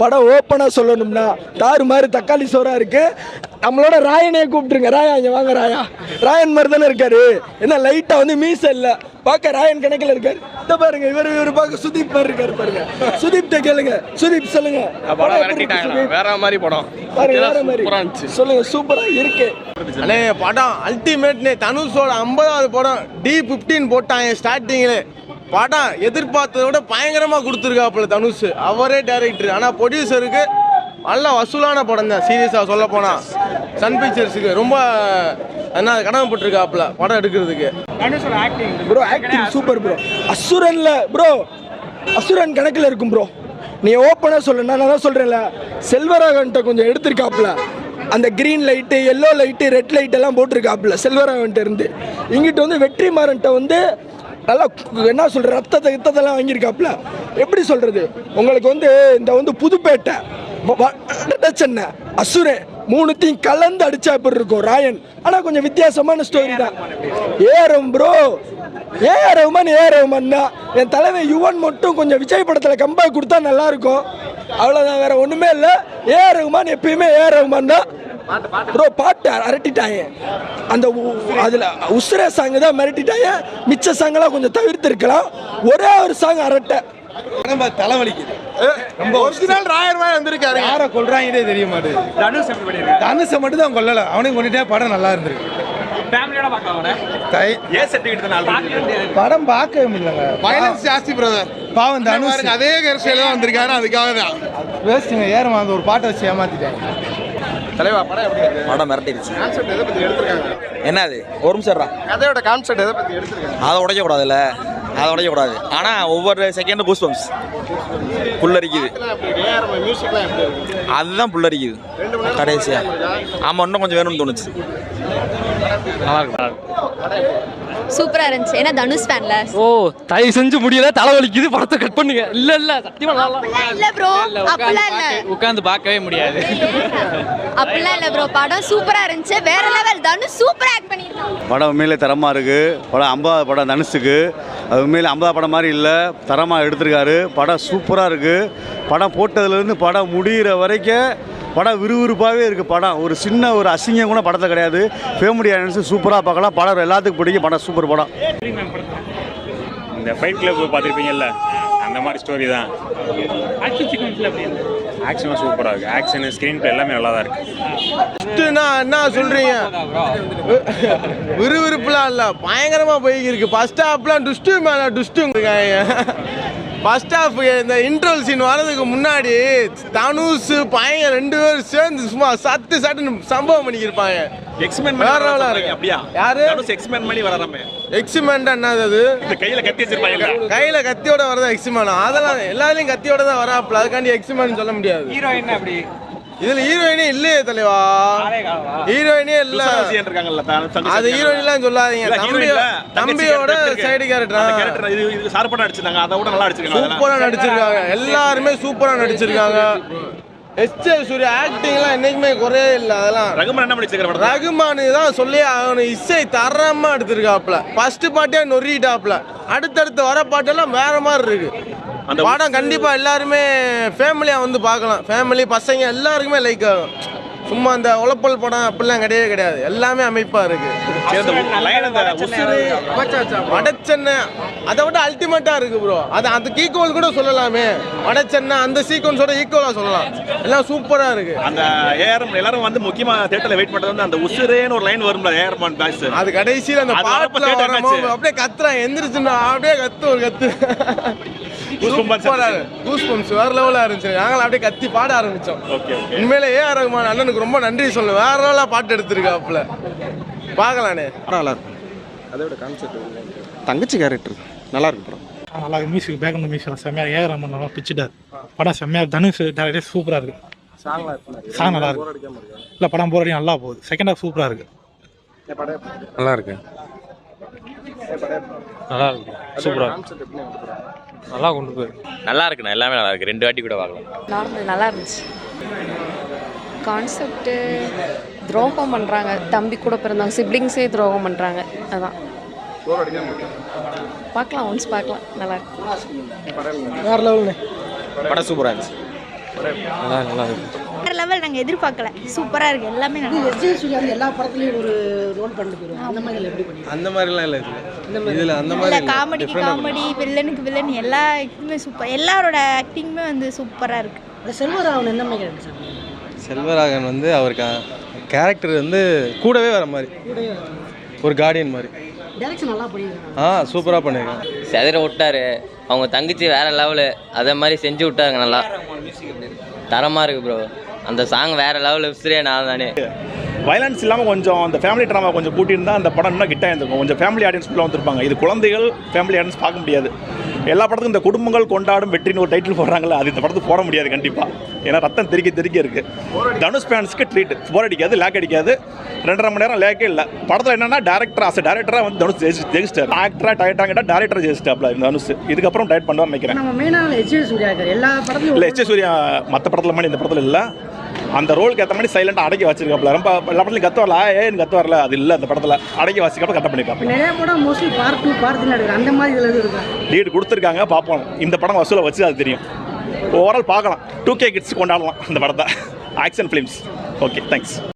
படம் ஓப்பனாக சொல்லணும்னா தாறு மாதிரி தக்காளி சோறாக இருக்குது. நம்மளோட ராயனே கூப்பிட்டுருங்க. ராயா இங்கே வாங்க. ராயன் மாதிரி தானே இருக்காரு. என்ன லைட்டாக வந்து மீசை இல்லை, பார்க்க ராயன் கணக்கில் இருக்காரு. இதை பாருங்க, இவர் பார்க்க சுதீப் மாதிரி இருக்காரு பாருங்க. சுதீப்கிட்ட கேளுங்க. சுதீப் சொல்லுங்க, வேற மாதிரி படம் வேற மாதிரி சொல்லுங்க. சூப்பரா இருக்கு அண்ணே படம் அல்டிமேட்னே. தனுஷோட 50வது படம் D15 போட்டாங்க ஸ்டார்டிங்ல. படம் எதிர்பார்த்ததை விட பயங்கரமா கொடுத்துருக்காப்புல தனுஷ். அவரே டைரக்டர், ஆனா ப்ரொடியூசருக்கு நல்ல வசூலான படம் தான். சீரியஸா சொல்ல போனா சன் பிக்சர்ஸுக்கு ரொம்ப என்ன கடமைப்பட்டிருக்காப்புல படம் எடுக்கிறதுக்கு. Bro acting super bro. அசுரன்ல ப்ரோ, அசுரன் கணக்கில் இருக்கும் ப்ரோ. நீ ஓப்பனாக சொல்லு, நான் தான் சொல்கிறேன்ல, செல்வராகவன்ட்ட கொஞ்சம் எடுத்திருக்காப்புல. அந்த green light, yellow light, red light எல்லாம் போட்டிருக்காப்புல செல்வராகவன்ட்ட இருந்து. இங்கிட்ட வந்து வெற்றிமாறன்ட்ட வந்து நல்லா என்ன சொல்கிற ரத்தத்தெல்லாம் வாங்கியிருக்காப்புல. எப்படி சொல்கிறது உங்களுக்கு வந்து இந்த வந்து புதுப்பேட்டை, சென்னை, அசுரன் மூணுத்தையும் கலந்து அடிச்சா எப்படி இருக்கும் ராயன். ஆனால் கொஞ்சம் வித்தியாசமான ஸ்டோரி தான். ஏஆர் ப்ரோ, ஏஆர் ரஹ்மான் தான். என் தலைவன் யுவன் மட்டும் கொஞ்சம் விஜய் படத்தில் கம்பேக் கொடுத்தா நல்லா இருக்கும். அவ்வளோதான், வேற ஒன்றுமே இல்லை. ஏஆர் ரஹ்மான் எப்பயுமே ஏஆர் ரஹ்மான் தான் ப்ரோ. பாட்டு அரட்டிட்டாங்க. அந்த அதில் உசுரே சாங்கு தான் மிரட்டிட்டாங்க. மிச்ச சாங்கெல்லாம் கொஞ்சம் தவிர்த்து இருக்கலாம். ஒரே ஒரு சாங் அரட்டை தலைவலிக்குது. ஒரிஜினல் ராயர் மாதிரி வந்திருக்காரு. யாரை கொல்றாங்கன்னே தெரிய மாட்டேங்குது. தனுஷை மட்டும் தான் கொல்லல, அவனையும் கொண்டுட்டே படம் நல்லா இருந்திருக்கு. படம் பார்க்கவே முடியலங்க. வயலன்ஸ் ஜாஸ்தி பிரதர். பாவம் தனுஷ் அதே கருஷையில தான் வந்திருக்காரு. அதுக்காக தான் வேஸ்ட்டுங்க. ஏறமா அந்த ஒரு பாட்டை வச்சு ஏமாத்திட்டாங்க. தலைவா படம் எப்படி இருக்கு? படம் மிரட்டிடுச்சு. கான்செப்ட் எதை பத்தி எடுத்துருக்காங்க? என்னது ஒரு நிமிஷம், கதையோட கான்செப்ட் எதை பத்தி எடுத்துருக்காங்க? அதை உடைக்கக்கூடாதுல்ல, அதை உடைக்கக்கூடாது. ஆனால் ஒவ்வொரு செகண்டும் கூஸ் பம்ப்ஸ் புல்லரிக்குது. அதுதான் புல்லரிக்குது கடைசியா. ஆமாம், இன்னும் கொஞ்சம் வேணும்னு தோணுச்சு. நல்லா இருக்கு. சூப்பரா இருந்துச்சு. ஏன்னா தனுஷ் ஃபேன்ல. ஓ தயவு செஞ்சு முடியல, தலைவலிக்குது, படத்தை கட் பண்ணுங்க. இல்ல சத்தியமா இல்ல ப்ரோ, அப்பலாம் இல்ல, உட்கார்ந்து பார்க்கவே முடியாது. அப்பலாம் இல்ல ப்ரோ, படம் சூப்பரா இருந்துச்சு. வேற லெவல். தனுஷ் சூப்பரா ஆக்ட் பண்ணிருக்காங்க. படம் உண்மையிலே தரமா இருக்கு. படம் 50வது படம் தனுஷுக்கு. அது உண்மையிலே 50வது படம் மாதிரி இல்லை, தரமாக எடுத்திருக்காரு. படம் சூப்பராக இருக்கு. படம் போட்டதுலேருந்து படம் முடிகிற வரைக்கும் படம் விறுவிறுப்பாகவே இருக்குது. படம் ஒரு சின்ன ஒரு அசிங்கம் கூட படத்தில் கிடையாது. ஃபேமிலி ஆடியன்ஸு சூப்பராக பார்க்கலாம். படம் எல்லாத்துக்கும் பிடிக்கும். படம் சூப்பர் படம். இந்த ஃபைட் கிளப் பார்த்துருப்பீங்கல்ல, அந்த மாதிரி ஸ்டோரி தான். ஆக்ஷன்லாம் சூப்பராக இருக்குது. ஆக்ஷன், ஸ்க்ரீன் பிளே எல்லாமே நல்லா தான் இருக்குது. என்ன சொல்கிறீங்க? விறுவிறுப்புலாம் இல்லை, பயங்கரமாக போய்க்கு. ஃபர்ஸ்ட் ஹாப்லாம் டுஸ்ட்டு மேலே டுஸ்ட்டுங்க இருக்காங்க. ஃபர்ஸ்ட் ஹாஃப் இந்த இன்ட்ரோல் சீன் வரதுக்கு முன்னாடி தனுஷ் பயங்கர 2 பேரும் சேர்ந்து சும்மா சட்டுன்னு சம்பவம் பண்ணிக்கிருப்பாங்க. எக்ஸ்மென்ட் அப்படியா? யாரு எக்ஸ்மென்ட் பண்ணி வராமே. எக்ஸ்மென்ட் என்னது? அது கையில கத்தி வச்சிருப்பாங்க. கையில கத்தியோட வரதா எக்ஸ்மென்ட்? அதெல்லாம் எல்லாரையும் கத்தியோட தான் வராப்ல. அதுக்காண்டி எக்ஸ்மென்ட் சொல்ல முடியாது. ஹீரோயின் அப்படி இதுல ஹீரோயினே இல்லையே தலைவா. ஹீரோயினே இல்ல. அது ஹீரோயின்லாம் சொல்லாதீங்க. தம்பியோட சைடு கேரக்டர் இது சார்பா நடிச்சிருக்காங்க. அதை விட நல்லா நடிச்சிருக்காங்க. சூப்பரா நடிச்சிருக்காங்க. எல்லாருமே சூப்பரா நடிச்சிருக்காங்க. எஸ்ஜே சூர்யா ஆக்டிங்லாம் என்னைக்குமே குறையே இல்லை. அதெல்லாம் ரகுமான் என்ன பண்ணிச்சிருக்காரு? ரகுமான் தான் சொல்லி அவனு இசை தரமா எடுத்திருக்காப்ல. ஃபர்ஸ்ட் பாட்டே நொறிட்டாப்ல. அடுத்தடுத்து வர பாட்டெல்லாம் வேற மாதிரி இருக்கு. அந்த படம் கண்டிப்பா எல்லாருமே ஃபேமிலியா வந்து பார்க்கலாம். ஃபேமிலி பசங்க எல்லாருக்குமே லைக் ஆகும். சும்மா அந்த உழப்பல் படம் அப்படிலாம் கிடையாது. எல்லாமே அமைப்பா இருக்கு. வடச்சென்னை அதை விட அல்டிமேட்டா இருக்கு ப்ரோ. அதுக்கு ஈக்குவல் கூட சொல்லலாமே. வடச்சென்னை அந்த சீக்வன்ஸோட ஈக்குவலா சொல்லலாம். எல்லாம் சூப்பரா இருக்கு. அந்த ஏஆர் எல்லாரும் வந்து முக்கியமா தியேட்டர்ல வெயிட் பண்றது வந்து அந்த உசுரேன்னு ஒரு லைன் வரும்ல, ஏஆர் மான் பாஸ். அது கடைசியில அந்த பாட்டுல வரும்போது அப்படியே கத்துறான். எந்திரிச்சுன்னா அப்படியே ஒரு கத்து. வேற லெவலா இருந்துச்சு. நாங்களும் அப்படியே கத்தி பாட ஆரம்பிச்சோம். உண்மையிலே ஏஆர் ரஹ்மான் அண்ணனுக்கு ரொம்ப நன்றி சொல்லுவேன். வேற லெவலா பாட்டு எடுத்திருக்காப்புல. பார்க்கலானே. நல்லா இருக்கும். அதோட கான்செப்ட் தங்கச்சி கேரக்டர் நல்லா இருக்கு படம். நல்லா இருக்கு. மியூசிக் பேக்ரவுண்ட் மியூசிக் செம்மையா ஏஆர் ரஹ்மான் நல்லா பிடிச்சிட்டார். படம் செம்மையா. தனுஷ் டைரக்டர் சூப்பரா இருக்கு. சாங் நல்லா இருக்கு. இல்லை படம் போர் அடி நல்லா போகுது. செகண்ட் ஹாஃப் சூப்பரா இருக்கு. நல்லா இருக்கு. நல்லா இருக்கு. சூப்பரா நல்லா கொண்டு போயிருக்கு. நல்லா இருக்குண்ணா. எல்லாமே நல்லா இருக்கு. 2 வாட்டி கூட பார்க்கலாம். நார்மல் நல்லா இருந்துச்சு. கான்செப்ட்டு துரோகம் பண்ணுறாங்க. தம்பி கூட பிறந்தவங்க சிப்ளிங்ஸே துரோகம் பண்ணுறாங்க. அதான் பார்க்கலாம். ஒன்ஸ் பார்க்கலாம். நல்லா இருக்கு. வேற லெவல்னு படம் சூப்பராக இருந்துச்சு. நல்லா இருக்கு வேற லெவல் நாங்கள் எதிர்பார்க்கல சூப்பராக இருக்குது எல்லாமே நல்லா விஜய் சூர்யா வந்து எல்லா படத்துலையும் ஒரு ரோல் பண்ணிட்டு போயிடுவாங்க அந்த மாதிரி எப்படி பண்ணி அந்த மாதிரிலாம் இல்லை இதில் அந்த இல்லை காமெடிக்கு காமெடி வில்லனுக்கு வில்லன் எல்லா இதுவுமே சூப்பர் எல்லாரோட ஆக்டிங்குமே வந்து சூப்பராக இருக்குது இந்த செல்வராகவன் எந்த மாதிரி கேரக்டர் சார் செல்வராகவன் வந்து அவருக்கு கேரக்டர் வந்து கூடவே வர மாதிரி ஒரு கார்டியன் மாதிரி டைரக்ஷன் நல்லா பண்ணியிருக்காங்க சூப்பராக பண்ணியிருக்காங்க. செதற விட்டாரு அவங்க தங்கச்சி வேற லெவலு அதே மாதிரி செஞ்சு விட்டாங்க நல்லா தரமாக இருக்கு ப்ரோ அந்த சாங் வேற லெவல் உசுரே நான் தானே. வயலன்ஸ் இல்லாமல் கொஞ்சம் அந்த ஃபேமிலி ட்ராமா கொஞ்சம் கூட்டியிருந்தால் அந்த படம் இன்னும் கிட்ட இருந்திருக்கும். கொஞ்சம் ஃபேமிலி ஆடியன்ஸ் உள்ள வந்திருப்பாங்க. இது குழந்தைகள் ஃபேமிலி ஆடியன்ஸ் பார்க்க முடியாது. எல்லா படத்துக்கும் இந்த குடும்பங்கள் கொண்டாடும் வெற்றின்னு ஒரு டைட்டில் போடுறாங்களே, அது இந்த படத்துக்கு போட முடியாது கண்டிப்பாக. ஏன்னா ரத்தம் தெறிக்க இருக்குது. தனுஷ் ஃபேன்ஸ்க்கு ட்ரீட், போர் அடிக்காது, லேக் அடிக்காது. 2.5 மணி நேரம் லேக்கே இல்லை. படத்தில் என்னன்னா டேரக்டராக வந்து தனுஷ் ஜெயிச்சிட்டார். ஆக்டராக டயட்டாங்கிட்ட டேரக்டர் ஜெயிச்சிட்டாப்ல தனுஷ். இதுக்கப்புறம் டைட் பண்ணுவான்னு நினைக்கிறேன். நம்ம மெயினாக விஜய் சூர்யா இருக்கார் எல்லா படத்துலையும். இல்லை விஜய் சூர்யா மற்ற படத்தில் மாதிரி இந்த படத்தில் இல்லை. அந்த ரோலுக்கு ஏற்ற மாதிரி சைலண்டாக அடக்கி வச்சிருக்காப்ல. ரொம்ப எல்லா படத்துலையும் கத்து வரல, ஏன்னு கத்து வரல, அது இல்லை. அந்த படத்தில் அடக்கி வச்சிருக்கப்ப கரெக்டாக பண்ணியிருக்காங்க. நிறைய படம் மோஸ்ட்லி பார்ட் 2 பார்ட் 3 எடுக்கிறாங்க. அந்த மாதிரி இதில் இருக்கா லீடு கொடுத்துருக்காங்க, பார்ப்போம். இந்த படம் வசூலை வச்சு அது தெரியும். ஓவரால் பார்க்கலாம். 2K கிட்ஸ் கொண்டாடலாம் இந்த படத்தை. Action films. Okay, thanks.